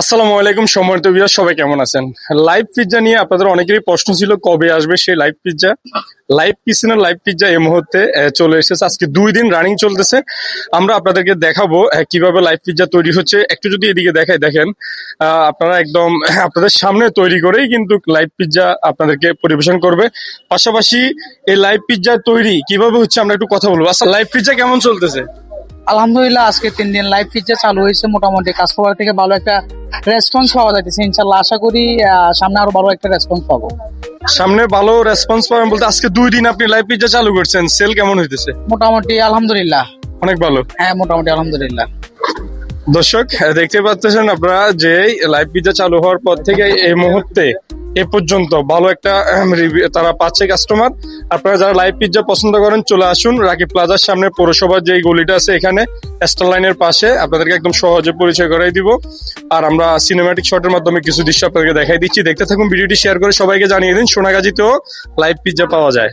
আসসালামু আলাইকুম সম্মানিত ভিউয়ার, সবাই কেমন আছেন? লাইভ পিৎজা নিয়ে আপনাদের অনেকেরই প্রশ্ন ছিল কবে আসবে সেই লাইভ পিৎজা। লাইভ কিচেনের লাইভ পিৎজা এই মুহূর্তে চলে এসেছে। আজকে 2 দিন রানিং চলতেছে। আমরা আপনাদেরকে দেখাবো কিভাবে লাইভ পিৎজা তৈরি হচ্ছে। একটু যদি এদিকে দেখাই, দেখেন আপনারা একদম আপনাদের সামনে তৈরি করেই কিন্তু লাইভ পিৎজা আপনাদেরকে পরিবেশন করবে। পাশাপাশি এই লাইভ পিৎজা তৈরি কিভাবে হচ্ছে আমরা একটু কথা বলবো। আচ্ছা, লাইভ পিৎজা কেমন চলতেছে? আলহামদুলিল্লাহ, আজকে 3 দিন লাইভ পিৎজা চালু হয়েছে। মোটামুটি কাস্টমার থেকে ভালো একটা রেসপন্স পাওয়া যাচ্ছে। ইনশাল্লাহ আশা করি সামনে আরো ভালো একটা রেসপন্স পাবো। সামনে ভালো রেসপন্স পাবেন বলতে, আজকে 2 দিন আপনি লাইভ পিৎজা চালু করছেন, সেল কেমন হইতেছে? মোটামুটি আলহামদুলিল্লাহ। অনেক ভালো। হ্যাঁ, মোটামুটি আলহামদুলিল্লাহ। দর্শক দেখতে পাচ্ছেন আপনারা যে লাইভ পিৎজা চালু হওয়ার পর থেকে এই মুহূর্তে এ পর্যন্ত ভালো একটা রিভিউ তারা পাচ্ছে কাস্টমার। আপনারা যারা লাইভ পিৎজা পছন্দ করেন চলে আসুন রাকিব প্লাজার সামনে, পৌরসভার যে গলিটা আছে এখানে স্টার লাইনের পাশে। আপনাদেরকে একদম সহজে পরিচয় করাই দিব। আর আমরা সিনেম্যাটিক শটের মাধ্যমে কিছু দৃশ্য আপনাদেরকে দেখাই দিচ্ছি। দেখতে থাকুন, ভিডিওটি শেয়ার করে সবাইকে জানিয়ে দিন সোনাগাজীতেও লাইভ পিৎজা পাওয়া যায়।